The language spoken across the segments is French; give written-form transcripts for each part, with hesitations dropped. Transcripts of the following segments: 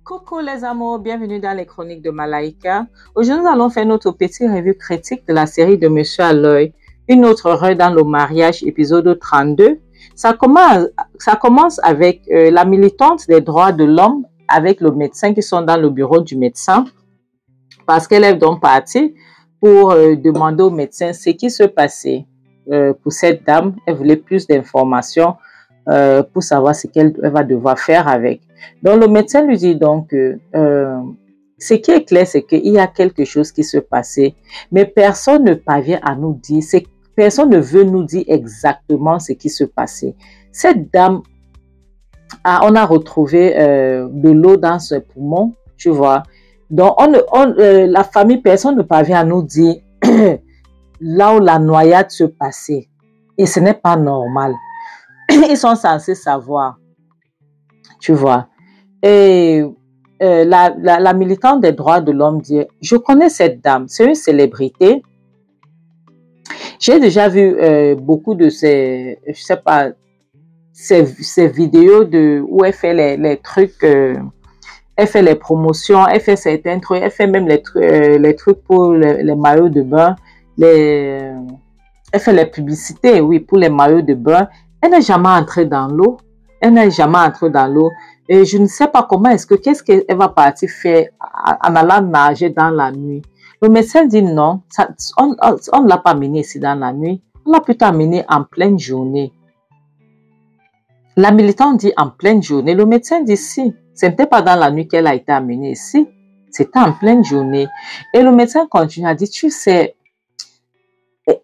Coucou les amours, bienvenue dans les chroniques de Malaika. Aujourd'hui, nous allons faire notre petite revue critique de la série de Monsieur à l'œil, Une autre heure dans le mariage, épisode 32. Ça commence avec la militante des droits de l'homme avec le médecin qui sont dans le bureau du médecin parce qu'elle est donc partie pour demander au médecin ce qui se passait pour cette dame. Elle voulait plus d'informations pour savoir ce qu'elle va devoir faire avec. Donc, le médecin lui dit donc ce qui est clair, c'est qu'il y a quelque chose qui se passait, mais personne ne parvient à nous dire, personne ne veut nous dire exactement ce qui se passait. Cette dame, on a retrouvé de l'eau dans ses poumons, tu vois. Donc, la famille, personne ne parvient à nous dire là où la noyade se passait. Et ce n'est pas normal. Ils sont censés savoir, tu vois. Et la militante des droits de l'homme dit, je connais cette dame, c'est une célébrité. J'ai déjà vu beaucoup de ces, je sais pas, ces vidéos où elle fait les trucs, elle fait les promotions, elle fait certains trucs, elle fait même les trucs pour les maillots de bain, elle fait les publicités, oui, pour les maillots de bain. Elle n'est jamais entrée dans l'eau. Elle n'est jamais entrée dans l'eau. Et je ne sais pas qu'est-ce qu'elle va partir faire en allant nager dans la nuit. Le médecin dit non, on ne l'a pas amenée ici dans la nuit. On l'a plutôt amenée en pleine journée. La militante dit en pleine journée. Le médecin dit si. Ce n'était pas dans la nuit qu'elle a été amenée ici. C'était en pleine journée. Et le médecin continue à dire, tu sais,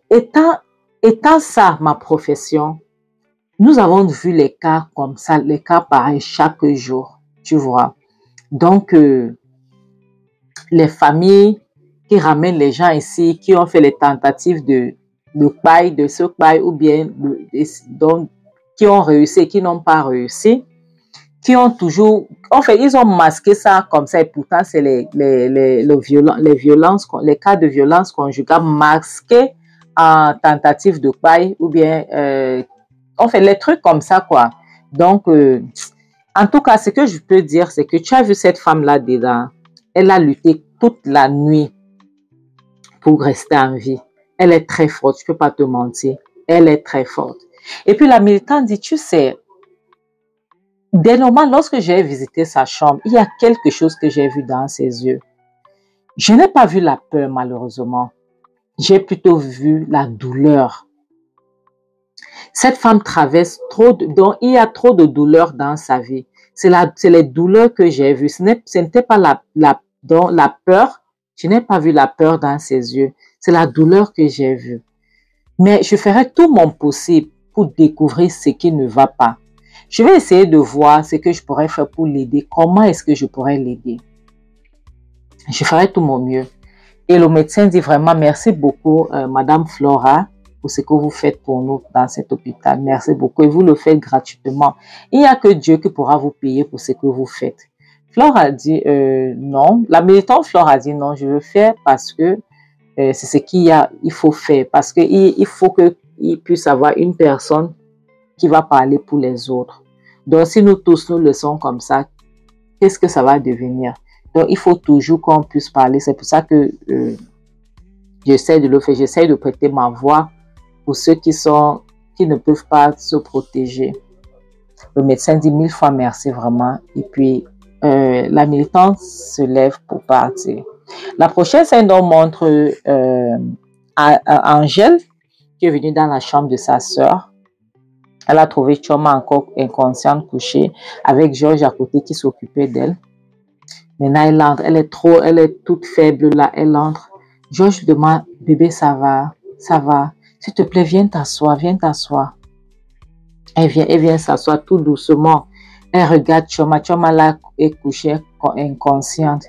étant ça ma profession, nous avons vu les cas comme ça, les cas pareils chaque jour, tu vois. Donc, les familles qui ramènent les gens ici, qui ont fait les tentatives de paille, de ce paille, ou bien donc, qui ont réussi et qui n'ont pas réussi, qui ont toujours, en fait, ils ont masqué ça comme ça, et pourtant, c'est les cas de violence conjugale masqués en tentative de paille, ou bien on fait les trucs comme ça, quoi. Donc, en tout cas, ce que je peux dire, c'est que tu as vu cette femme-là dedans. Elle a lutté toute la nuit pour rester en vie. Elle est très forte, je ne peux pas te mentir. Elle est très forte. Et puis, la militante dit, tu sais, dès normal, lorsque j'ai visité sa chambre, il y a quelque chose que j'ai vu dans ses yeux. Je n'ai pas vu la peur, malheureusement. J'ai plutôt vu la douleur. Cette femme traverse donc il y a trop de douleurs dans sa vie. C'est les douleurs que j'ai vues. Ce n'était pas la peur. Je n'ai pas vu la peur dans ses yeux. C'est la douleur que j'ai vue. Mais je ferai tout mon possible pour découvrir ce qui ne va pas. Je vais essayer de voir ce que je pourrais faire pour l'aider. Comment est-ce que je pourrais l'aider? Je ferai tout mon mieux. Et le médecin dit vraiment merci beaucoup, Madame Flora, pour ce que vous faites pour nous dans cet hôpital. Merci beaucoup. Et vous le faites gratuitement. Il n'y a que Dieu qui pourra vous payer pour ce que vous faites. Flore a dit non. La militante Flore a dit non, je veux faire parce que c'est ce il faut faire. Parce qu'il faut qu'il puisse avoir une personne qui va parler pour les autres. Donc, si nous tous nous le sommes comme ça, qu'est-ce que ça va devenir? Donc, il faut toujours qu'on puisse parler. C'est pour ça que j'essaie de le faire. J'essaie de prêter ma voix pour ceux qui ne peuvent pas se protéger. Le médecin dit 1000 fois merci vraiment. Et puis, la militante se lève pour partir. La prochaine scène nous montre Angèle qui est venue dans la chambre de sa sœur. Elle a trouvé Chioma encore inconsciente, couchée, avec Georges à côté qui s'occupait d'elle. Maintenant, elle entre. Elle est toute faible là. Elle entre. Georges demande, bébé, ça va? Ça va? S'il te plaît, viens t'asseoir, viens t'asseoir. Elle vient s'asseoir tout doucement. Elle regarde Chioma. Chioma là est couchée, inconsciente.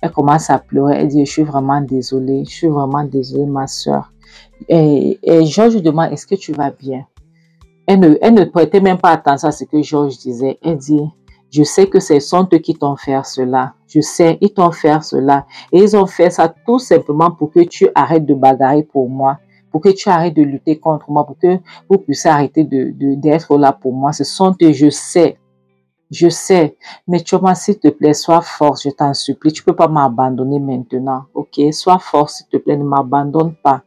Elle commence à pleurer. Elle dit, je suis vraiment désolée. Je suis vraiment désolée, ma soeur. Et Georges demande, est-ce que tu vas bien? Elle ne prêtait même pas attention à ce que Georges disait. Elle dit, je sais que ce sont eux qui t'ont fait cela. Je sais, ils t'ont fait cela. Et ils ont fait ça tout simplement pour que tu arrêtes de bagarrer pour moi. Pour que tu arrêtes de lutter contre moi. Pour que vous puissiez arrêter d'être là pour moi. Ce sont eux, je sais. Je sais, mais Choma, s'il te plaît, sois forte, je t'en supplie. Tu peux pas m'abandonner maintenant, ok? Sois forte, s'il te plaît, ne m'abandonne pas.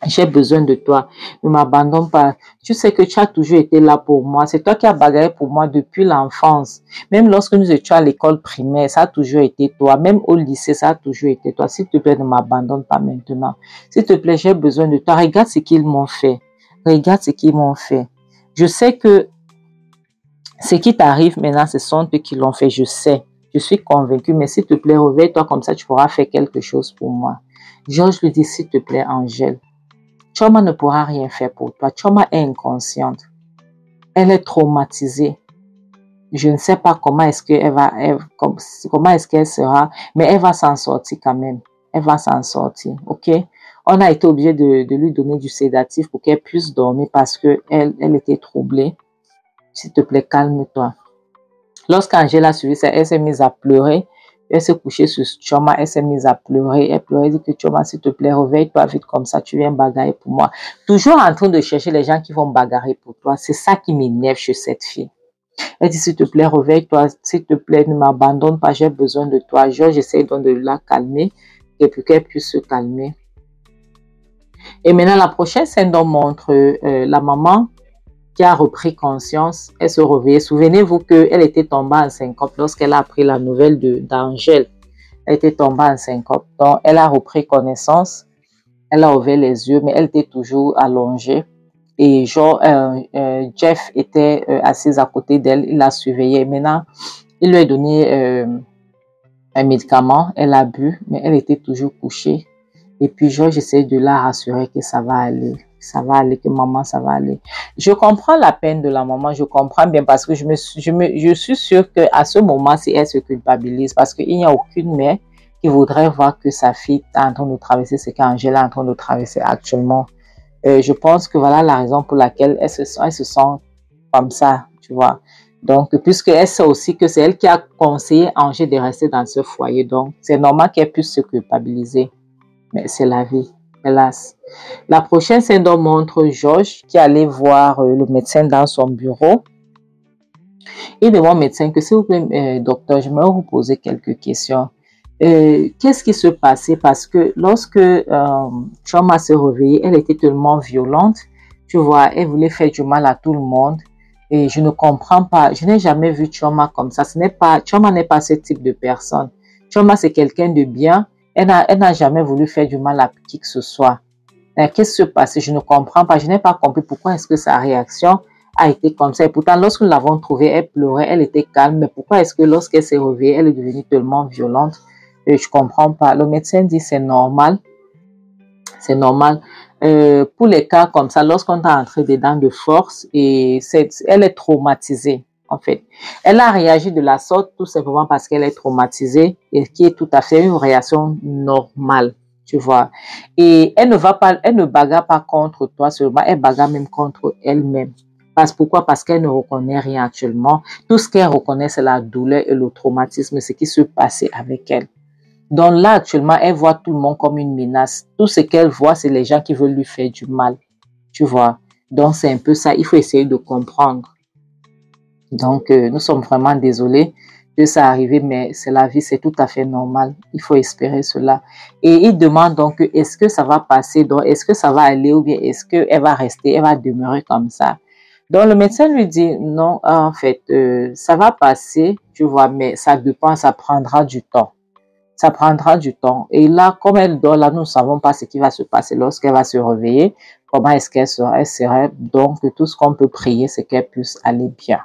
J'ai besoin de toi. Ne m'abandonne pas. Tu sais que tu as toujours été là pour moi. C'est toi qui as bagarré pour moi depuis l'enfance. Même lorsque nous étions à l'école primaire, ça a toujours été toi. Même au lycée, ça a toujours été toi. S'il te plaît, ne m'abandonne pas maintenant. S'il te plaît, j'ai besoin de toi. Regarde ce qu'ils m'ont fait. Regarde ce qu'ils m'ont fait. Je sais que ce qui t'arrive maintenant, ce sont eux qui l'ont fait. Je sais. Je suis convaincue. Mais s'il te plaît, réveille-toi comme ça, tu pourras faire quelque chose pour moi. Georges lui dit, s'il te plaît, Angèle. Choma ne pourra rien faire pour toi. Choma est inconsciente. Elle est traumatisée. Je ne sais pas comment est-ce qu'elle va, comment est-ce qu'elle sera, mais elle va s'en sortir quand même. Elle va s'en sortir, ok? On a été obligé de lui donner du sédatif pour qu'elle puisse dormir parce que elle était troublée. S'il te plaît, calme-toi. Lorsqu'Angèle a suivi ça, elle s'est mise à pleurer. Elle s'est couchée sur Choma, elle s'est mise à pleurer. Elle pleurait, elle dit que Choma, s'il te plaît, réveille-toi vite comme ça, tu viens bagarrer pour moi. Toujours en train de chercher les gens qui vont bagarrer pour toi. C'est ça qui m'énerve chez cette fille. Elle dit, s'il te plaît, réveille-toi, s'il te plaît, ne m'abandonne pas, j'ai besoin de toi. J'essaie donc de la calmer et pour qu'elle puisse se calmer. Et maintenant, la prochaine scène donc montre la maman qui a repris conscience, elle se réveillait. Souvenez-vous qu'elle était tombée en syncope lorsqu'elle a appris la nouvelle d'Angèle. Elle était tombée en syncope. Donc, elle a repris connaissance. Elle a ouvert les yeux, mais elle était toujours allongée. Et genre, Jeff était assis à côté d'elle. Il la surveillait. Maintenant, il lui a donné un médicament. Elle a bu, mais elle était toujours couchée. Et puis, Georges essaie de la rassurer que ça va aller. Ça va aller, que maman, ça va aller. Je comprends la peine de la maman, je comprends bien parce que je suis sûre qu'à ce moment, si elle se culpabilise, parce qu'il n'y a aucune mère qui voudrait voir que sa fille est en train de traverser ce qu'Angèle est en train de traverser actuellement. Je pense que voilà la raison pour laquelle elle se sent comme ça, tu vois. Donc, puisqu'elle sait aussi que c'est elle qui a conseillé Angèle de rester dans ce foyer, donc c'est normal qu'elle puisse se culpabiliser. Mais c'est la vie, hélas. La prochaine scène montre Georges qui allait voir le médecin dans son bureau. Il demande au médecin que, s'il vous plaît, docteur, je vais vous poser quelques questions. Qu'est-ce qui se passait? Parce que lorsque Choma s'est réveillée, elle était tellement violente. Tu vois, elle voulait faire du mal à tout le monde. Et je ne comprends pas. Je n'ai jamais vu Choma comme ça. Choma n'est pas ce type de personne. Choma, c'est quelqu'un de bien. Elle n'a jamais voulu faire du mal à qui que ce soit. Qu'est-ce qui se passe? Je ne comprends pas. Je n'ai pas compris pourquoi est-ce que sa réaction a été comme ça. Et pourtant, lorsque nous l'avons trouvée, elle pleurait, elle était calme. Mais pourquoi est-ce que lorsqu'elle s'est réveillée, elle est devenue tellement violente? Je ne comprends pas. Le médecin dit c'est normal. C'est normal. Pour les cas comme ça, lorsqu'on est entré dedans de force, et elle est traumatisée. En fait, elle a réagi de la sorte tout simplement parce qu'elle est traumatisée et qui est tout à fait une réaction normale, tu vois. Et elle ne bagarre pas contre toi seulement, elle bagarre même contre elle-même. Pourquoi? Parce qu'elle ne reconnaît rien actuellement. Tout ce qu'elle reconnaît, c'est la douleur et le traumatisme, ce qui se passait avec elle. Donc là, actuellement, elle voit tout le monde comme une menace. Tout ce qu'elle voit, c'est les gens qui veulent lui faire du mal, tu vois. Donc c'est un peu ça, il faut essayer de comprendre. Donc, nous sommes vraiment désolés que ça arrive, mais c'est la vie, c'est tout à fait normal. Il faut espérer cela. Et il demande donc, est-ce que ça va passer? Donc, est-ce que ça va aller ou bien est-ce qu'elle va rester, elle va demeurer comme ça? Donc, le médecin lui dit, non, en fait, ça va passer, tu vois, mais ça dépend, ça prendra du temps. Ça prendra du temps. Et là, comme elle dort, là, nous ne savons pas ce qui va se passer lorsqu'elle va se réveiller. Comment est-ce qu'elle sera? Elle serait, donc, tout ce qu'on peut prier, c'est qu'elle puisse aller bien.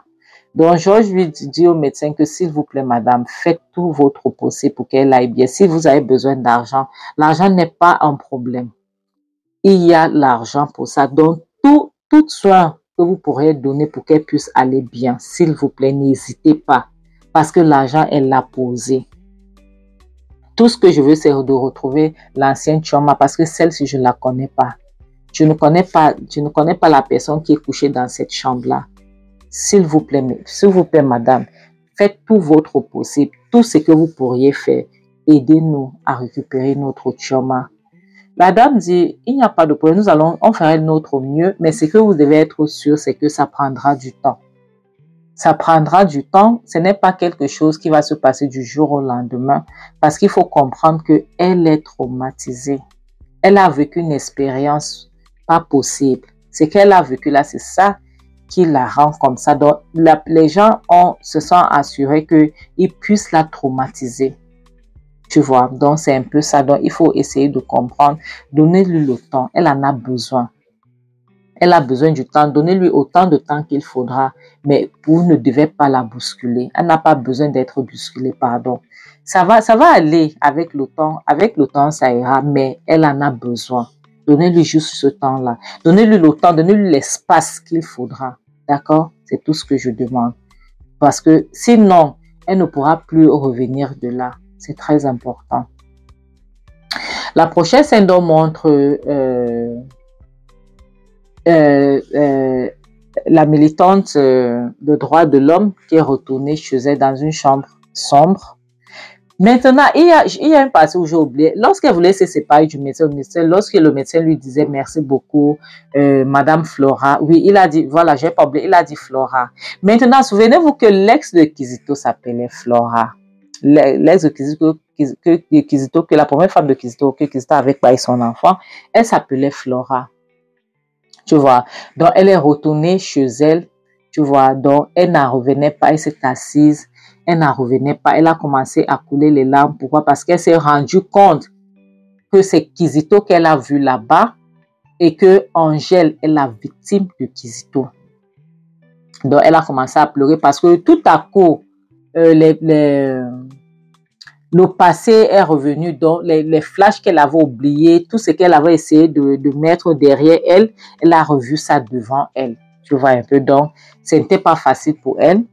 Donc, Georges lui dit au médecin que, s'il vous plaît, madame, faites tout votre possible pour qu'elle aille bien. Si vous avez besoin d'argent, l'argent n'est pas un problème. Il y a l'argent pour ça. Donc, tout soin que vous pourrez donner pour qu'elle puisse aller bien, s'il vous plaît, n'hésitez pas. Parce que l'argent, elle l'a posé. Tout ce que je veux, c'est de retrouver l'ancienne Choma parce que celle-ci, je ne la connais pas. Je ne connais pas la personne qui est couchée dans cette chambre-là. S'il vous plaît, madame, faites tout votre possible, tout ce que vous pourriez faire. Aidez-nous à récupérer notre Choma. La dame dit, il n'y a pas de problème, on fera notre mieux, mais ce que vous devez être sûr, c'est que ça prendra du temps. Ça prendra du temps. Ce n'est pas quelque chose qui va se passer du jour au lendemain parce qu'il faut comprendre qu'elle est traumatisée. Elle a vécu une expérience pas possible. Ce qu'elle a vécu là, c'est ça qui la rend comme ça. Donc, les gens se sont assurés qu'ils puissent la traumatiser. Tu vois, donc c'est un peu ça. Donc, il faut essayer de comprendre. Donnez-lui le temps. Elle en a besoin. Elle a besoin du temps. Donnez-lui autant de temps qu'il faudra. Mais vous ne devez pas la bousculer. Elle n'a pas besoin d'être bousculée, pardon. Ça va aller avec le temps. Avec le temps, ça ira, mais elle en a besoin. Donnez-lui juste ce temps-là. Donnez-lui le temps, donnez-lui l'espace qu'il faudra. D'accord? C'est tout ce que je demande. Parce que sinon, elle ne pourra plus revenir de là. C'est très important. La prochaine syndrome montre la militante de droits de l'homme qui est retournée chez elle dans une chambre sombre. Maintenant, il y a un passage où j'ai oublié. Lorsqu'elle voulait se séparer du médecin, lorsque le médecin lui disait merci beaucoup, Madame Flora, oui, il a dit, voilà, j'ai pas oublié, il a dit Flora. Maintenant, souvenez-vous que l'ex de Kizito s'appelait Flora. L'ex de Kizito, que la première femme de Kizito, que Kizito avait avec son enfant, elle s'appelait Flora. Tu vois, donc elle est retournée chez elle, tu vois, donc elle n'en revenait pas, elle s'est assise. Elle n'en revenait pas. Elle a commencé à couler les larmes. Pourquoi? Parce qu'elle s'est rendue compte que c'est Kizito qu'elle a vu là-bas et que Angèle est la victime de Kizito. Donc, elle a commencé à pleurer parce que tout à coup, le passé est revenu. Donc, les flashs qu'elle avait oubliés, tout ce qu'elle avait essayé de mettre derrière elle, elle a revu ça devant elle. Tu vois un peu. Donc, ce n'était pas facile pour elle.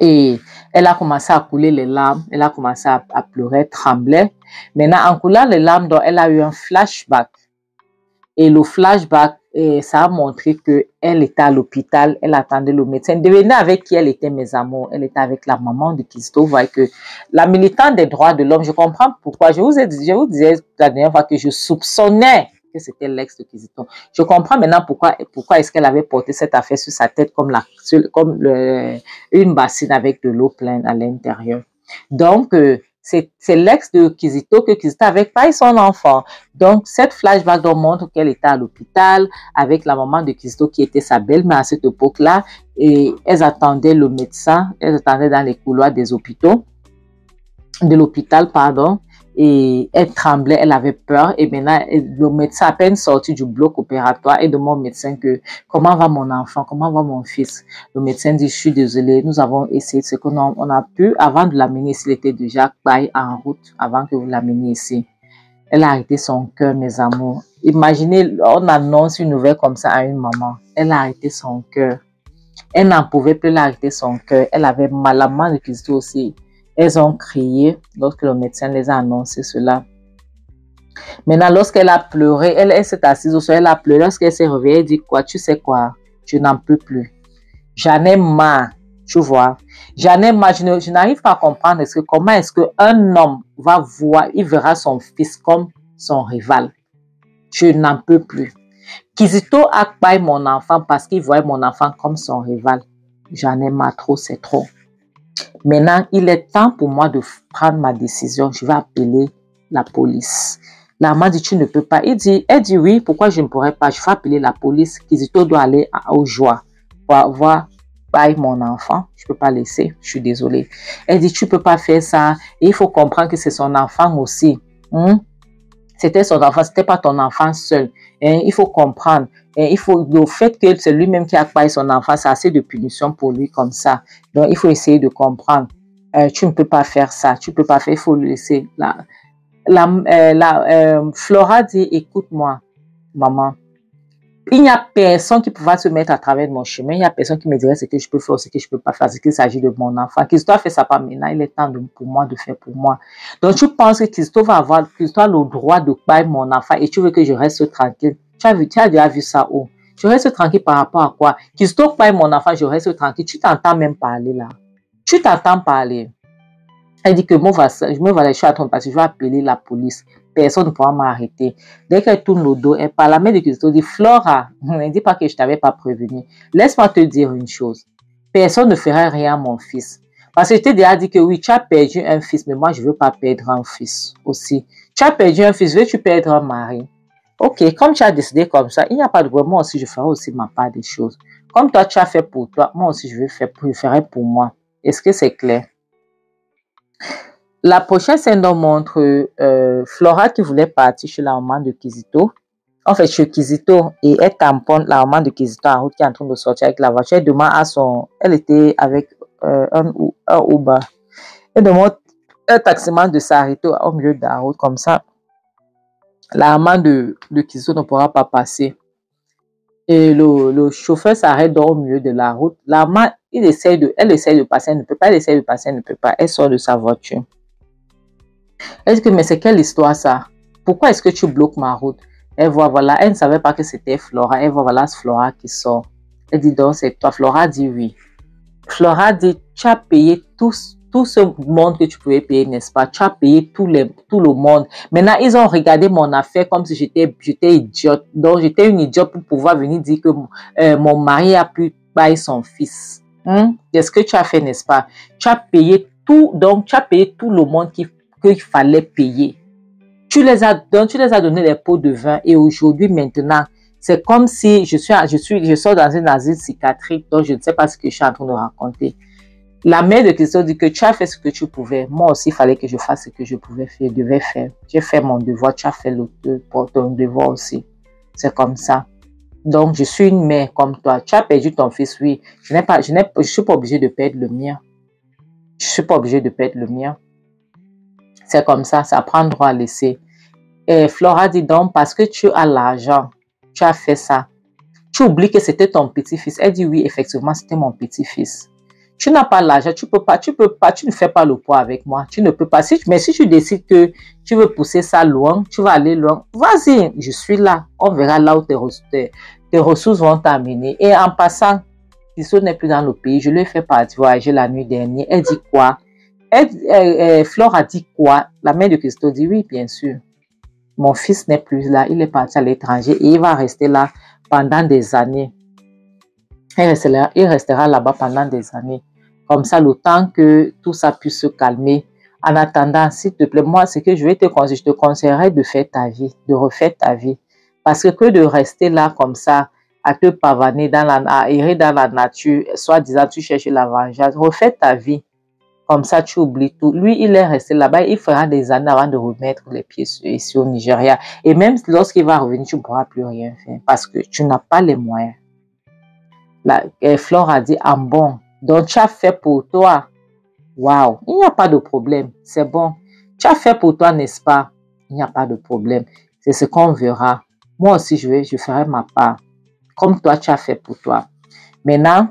Et elle a commencé à couler les larmes, elle a commencé à pleurer, trembler. Maintenant, en coulant les larmes, donc, elle a eu un flashback. Et le flashback, ça a montré qu'elle était à l'hôpital, elle attendait le médecin. Devinez avec qui elle était, mes amours. Elle était avec la maman de Kizito. Vous voyez que la militante des droits de l'homme, je comprends pourquoi. Je vous disais la dernière fois que je soupçonnais que c'était l'ex de Kizito. Je comprends maintenant pourquoi est-ce qu'elle avait porté cette affaire sur sa tête comme une bassine avec de l'eau pleine à l'intérieur. Donc, c'est l'ex de Kizito que Kizito avait pas son enfant. Donc, cette flashback montre qu'elle était à l'hôpital avec la maman de Kizito qui était sa belle-mère à cette époque-là. Et elles attendaient le médecin, elles attendaient dans les couloirs des hôpitaux, de l'hôpital, pardon. Et elle tremblait, elle avait peur. Et maintenant, le médecin à peine sorti du bloc opératoire et demande au médecin que comment va mon enfant, comment va mon fils. Le médecin dit, je suis désolé, nous avons essayé ce qu'on a pu. Avant de l'amener ici, il était déjà en route avant que vous l'ameniez ici. Elle a arrêté son cœur, mes amours. Imaginez, on annonce une nouvelle comme ça à une maman. Elle a arrêté son cœur. Elle n'en pouvait plus arrêter son cœur. Elle avait mal, la main de Kizito aussi. Elles ont crié lorsque le médecin les a annoncé cela. Maintenant, lorsqu'elle a pleuré, elle s'est assise au sol, elle a pleuré. Lorsqu'elle s'est réveillée, elle dit quoi? Tu sais quoi? Je n'en peux plus. J'en ai marre, tu vois. J'en ai marre. Je n'arrive pas à comprendre comment est-ce qu'un homme va voir, il verra son fils comme son rival. Je n'en peux plus. Kizito a payé mon enfant parce qu'il voyait mon enfant comme son rival. J'en ai marre trop, c'est trop. Maintenant, il est temps pour moi de prendre ma décision. Je vais appeler la police. La maman dit, tu ne peux pas. Elle dit oui, pourquoi je ne pourrais pas? Je vais appeler la police. Kizito doit aller au joie pour avoir mon enfant. Je ne peux pas laisser. Je suis désolée. Elle dit, tu ne peux pas faire ça. Et il faut comprendre que c'est son enfant aussi. C'était son enfant, c'était pas ton enfant seul. Il faut comprendre. Le fait que c'est lui-même qui a payé son enfant, c'est assez de punition pour lui comme ça. Donc, il faut essayer de comprendre. Tu ne peux pas faire ça. Tu ne peux pas faire, il faut le laisser. Flora dit, écoute-moi, maman. Il n'y a personne qui pourra se mettre à travers mon chemin. Il n'y a personne qui me dirait ce que je peux faire, ce que je ne peux pas faire, ce qu'il s'agit de mon enfant. Kizito a fait ça pas maintenant. Il est temps pour moi de faire pour moi. Donc, tu penses que Kizito a le droit de payer mon enfant et tu veux que je reste tranquille. Tu as déjà vu ça où? Je reste tranquille par rapport à quoi? Kizito paye mon enfant, je reste tranquille. Tu t'entends même parler là. Tu t'entends parler. Elle dit que je suis à ton passé, je vais appeler la police. Personne ne pourra m'arrêter. Dès qu'elle tourne le dos, elle parle. La mère de Kizito dit, Flora, ne dis pas que je ne t'avais pas prévenu. Laisse-moi te dire une chose. personne ne ferait rien à mon fils. Parce que je t'ai déjà dit que oui, tu as perdu un fils, mais moi, je ne veux pas perdre un fils aussi. Tu as perdu un fils, veux-tu perdre un mari? Ok, comme tu as décidé comme ça, il n'y a pas de problème. Moi aussi, je ferai aussi ma part des choses. Comme toi, tu as fait pour toi, moi aussi, je ferai pour moi. Est-ce que c'est clair? La prochaine scène nous montre Flora qui voulait partir chez la maman de Kizito. En fait, chez Kizito, et elle tamponne la maman de Kizito en route qui est en train de sortir avec la voiture. Elle demande à son... Elle était avec un Uber. Elle demande un taximan de s'arrêter au milieu de la route. Comme ça, la maman de Kizito ne pourra pas passer. Et le chauffeur s'arrête au milieu de la route. La maman, elle essaie de passer, elle ne peut pas. Elle essaie de passer, elle ne peut pas. Elle sort de sa voiture. Elle dit que, mais c'est quelle histoire ça? Pourquoi est-ce que tu bloques ma route? Elle voit, voilà, elle ne savait pas que c'était Flora. Elle voit, voilà, Flora qui sort. Elle dit, donc, c'est toi. Flora dit oui. Flora dit, tu as payé tout ce monde que tu pouvais payer, n'est-ce pas? Tu as payé tout le monde. Maintenant, ils ont regardé mon affaire comme si j'étais idiote. Donc, j'étais une idiote pour pouvoir venir dire que mon mari a pu bailler son fils. C'est ce que tu as fait, n'est-ce pas? Tu as payé tout, donc tu as payé tout le monde qu'il fallait payer. Tu les as donné les pots de vin et aujourd'hui, maintenant, c'est comme si je sors dans une asile psychiatrique, donc je ne sais pas ce que je suis en train de raconter. La mère de Christophe dit que tu as fait ce que tu pouvais. Moi aussi, il fallait que je fasse ce que je devais faire. J'ai fait mon devoir, tu as fait ton devoir aussi. C'est comme ça. Donc, je suis une mère comme toi. Tu as perdu ton fils, oui. Je ne suis pas obligée de perdre le mien. Je ne suis pas obligée de perdre le mien. C'est comme ça prend droit à laisser. Et Flora dit donc, parce que tu as l'argent, tu as fait ça. Tu oublies que c'était ton petit-fils. Elle dit oui, effectivement, c'était mon petit-fils. Tu n'as pas l'argent, tu ne fais pas le poids avec moi. Tu ne peux pas. Mais si tu décides que tu veux pousser ça loin, tu vas aller loin, vas-y, je suis là. On verra là où tes ressources vont t'amener. Et en passant, Kiso n'est plus dans le pays. Je lui ai fait voyager la nuit dernière. Elle dit quoi? Flore a dit quoi? La mère de Christo dit oui, bien sûr. Mon fils n'est plus là. Il est parti à l'étranger et il va rester là pendant des années. Il restera là-bas pendant des années. Comme ça, le temps que tout ça puisse se calmer. En attendant, s'il te plaît, moi, ce que je te conseillerais de faire ta vie, de refaire ta vie. Parce que de rester là comme ça, à te pavaner, à errer dans la nature, soi-disant, tu cherches la vengeance, refais ta vie. Comme ça, tu oublies tout. Lui, il est resté là-bas. Il fera des années avant de remettre les pieds ici au Nigeria. Et même lorsqu'il va revenir, tu ne pourras plus rien faire parce que tu n'as pas les moyens. Flore a dit, bon, donc tu as fait pour toi. Waouh, il n'y a pas de problème. C'est bon. Tu as fait pour toi, n'est-ce pas? Il n'y a pas de problème. C'est ce qu'on verra. Moi aussi, je ferai ma part. Comme toi, tu as fait pour toi. Maintenant,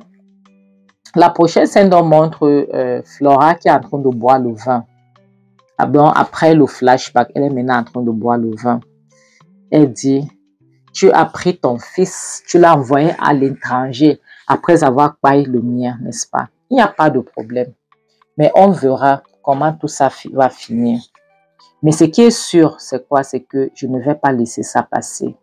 la prochaine scène nous montre Flora qui est en train de boire le vin. Après le flashback, elle est maintenant en train de boire le vin. Elle dit, tu as pris ton fils, tu l'as envoyé à l'étranger après avoir payé le mien, n'est-ce pas? Il n'y a pas de problème. Mais on verra comment tout ça va finir. Mais ce qui est sûr, c'est quoi? C'est que je ne vais pas laisser ça passer.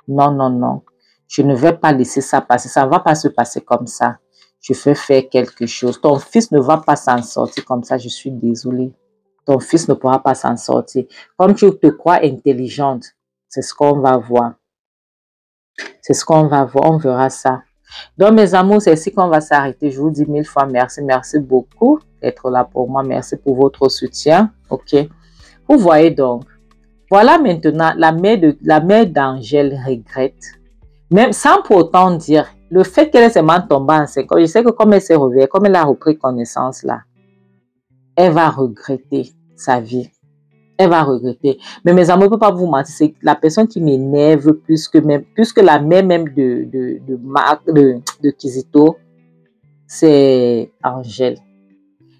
Non, non, non. Je ne vais pas laisser ça passer. Ça ne va pas se passer comme ça. Je vais faire quelque chose. Ton fils ne va pas s'en sortir comme ça. Je suis désolée. Ton fils ne pourra pas s'en sortir. Comme tu te crois intelligente, c'est ce qu'on va voir. C'est ce qu'on va voir. On verra ça. Donc, mes amours, c'est ici qu'on va s'arrêter. Je vous dis 1000 fois merci. Merci beaucoup d'être là pour moi. Merci pour votre soutien. OK. Vous voyez donc. Voilà maintenant, la mère d'Angèle regrette. Même sans pour autant dire, le fait qu'elle est seulement tombée enceinte, je sais que comme elle s'est réveillée, comme elle a repris connaissance là, elle va regretter sa vie. Elle va regretter. Mais mes amours, je ne peux pas vous mentir, c'est la personne qui m'énerve plus que la mère même de Kizito, c'est Angèle.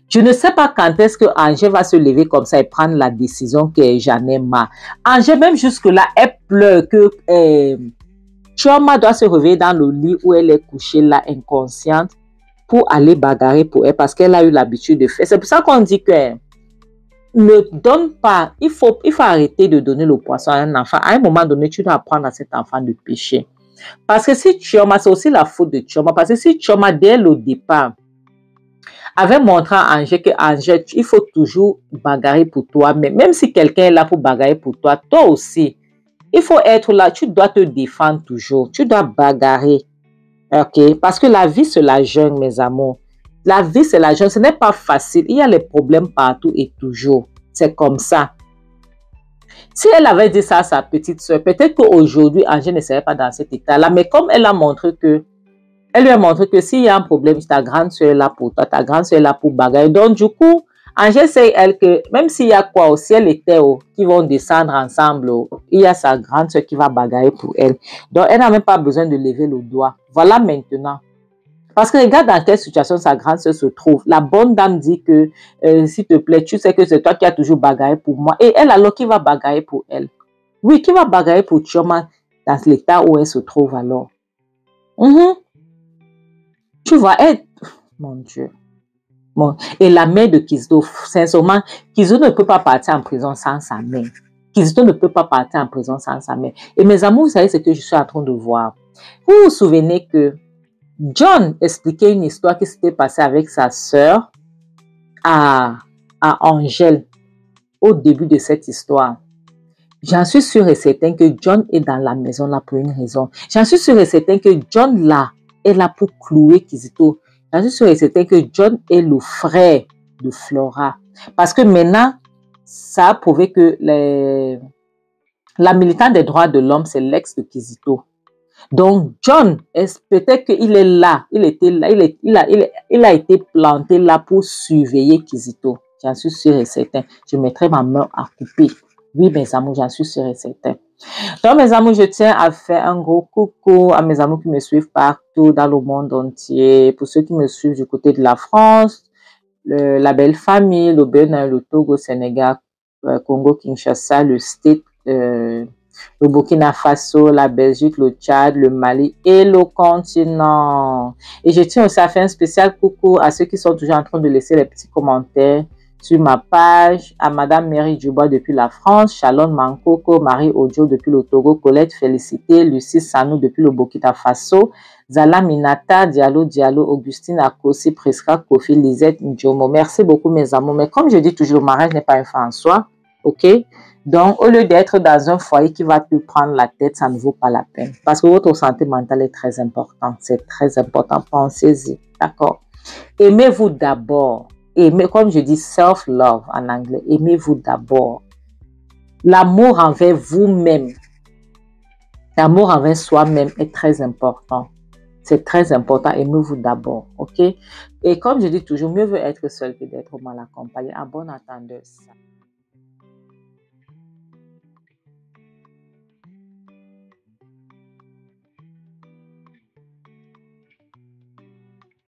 Je ne sais pas quand est-ce que Angèle va se lever comme ça et prendre la décision que j'en ai marre. Angèle, même jusque-là, elle pleure que Chioma doit se réveiller dans le lit où elle est couchée là, inconsciente, pour aller bagarrer pour elle parce qu'elle a eu l'habitude de faire. C'est pour ça qu'on dit que ne donne pas, il faut arrêter de donner le poisson à un enfant. À un moment donné, tu dois apprendre à cet enfant de pécher. Parce que si Chioma, c'est aussi la faute de Chioma, parce que si Chioma, dès le départ, avait montré à Angèle que Angèle, il faut toujours bagarrer pour toi. Mais même si quelqu'un est là pour bagarrer pour toi, toi aussi, il faut être là. Tu dois te défendre toujours. Tu dois bagarrer. OK? Parce que la vie, c'est la jungle, mes amours. La vie, c'est la jungle. Ce n'est pas facile. Il y a les problèmes partout et toujours. C'est comme ça. Si elle avait dit ça à sa petite soeur, peut-être qu'aujourd'hui, Angèle ne serait pas dans cet état-là. Mais comme elle a montré que, elle lui a montré que s'il y a un problème, ta grande soeur est là pour toi, ta grande soeur est là pour bagarrer. Donc, du coup, Angèle sait, elle, que même s'il y a quoi, au ciel et terre, qui vont descendre ensemble, il y a sa grande soeur qui va bagarrer pour elle. Donc, elle n'a même pas besoin de lever le doigt. Voilà maintenant. Parce que regarde dans quelle situation sa grande soeur se trouve. La bonne dame dit que, s'il te plaît, tu sais que c'est toi qui as toujours bagarré pour moi. Et elle, alors, qui va bagarrer pour elle? Oui, qui va bagarrer pour Chioma dans l'état où elle se trouve alors? Tu vois, elle... Mon Dieu. Bon. Et la mère de Kizito, sincèrement, Kizito ne peut pas partir en prison sans sa mère. Kizito ne peut pas partir en prison sans sa mère. Et mes amours, vous savez ce que je suis en train de voir. Vous vous souvenez que John expliquait une histoire qui s'était passée avec sa sœur à Angèle au début de cette histoire. J'en suis sûr et certain que John est dans la maison là pour une raison. J'en suis sûr et certain que John là est là pour clouer Kizito. J'en suis sûr et certain que John est le frère de Flora. Parce que maintenant, ça a prouvé que la militante des droits de l'homme, c'est l'ex de Kizito. Donc, John, peut-être qu'il est là, il était là, il a été planté là pour surveiller Kizito. J'en suis sûr et certain. Je mettrai ma main à couper. Oui, mes amours, j'en suis sûr et certain. Donc, mes amours, je tiens à faire un gros coucou à mes amours qui me suivent partout dans le monde entier. Pour ceux qui me suivent du côté de la France, la belle famille, le Bénin, le Togo, Sénégal, Congo, Kinshasa, le State, le Burkina Faso, la Belgique, le Tchad, le Mali et le continent. Et je tiens aussi à faire un spécial coucou à ceux qui sont toujours en train de laisser les petits commentaires sur ma page, à Madame Mary Dubois depuis la France, Shalon Mankoko, Marie Odio depuis le Togo, Colette Félicité, Lucie Sanou depuis le Burkina Faso, Zala Minata, Diallo, Augustine Akosi, Presca, Kofi, Lisette, Ndjomo. Merci beaucoup mes amours. Mais comme je dis toujours, le mariage n'est pas un fin en soi. OK? Donc, au lieu d'être dans un foyer qui va te prendre la tête, ça ne vaut pas la peine. Parce que votre santé mentale est très importante. C'est très important. Pensez-y. D'accord? Aimez-vous d'abord. Aimez, comme je dis, self-love en anglais. Aimez-vous d'abord. L'amour envers vous-même. L'amour envers soi-même est très important. C'est très important. Aimez-vous d'abord. OK? Et comme je dis toujours, mieux vaut être seul que d'être mal accompagné. À bon entendeur.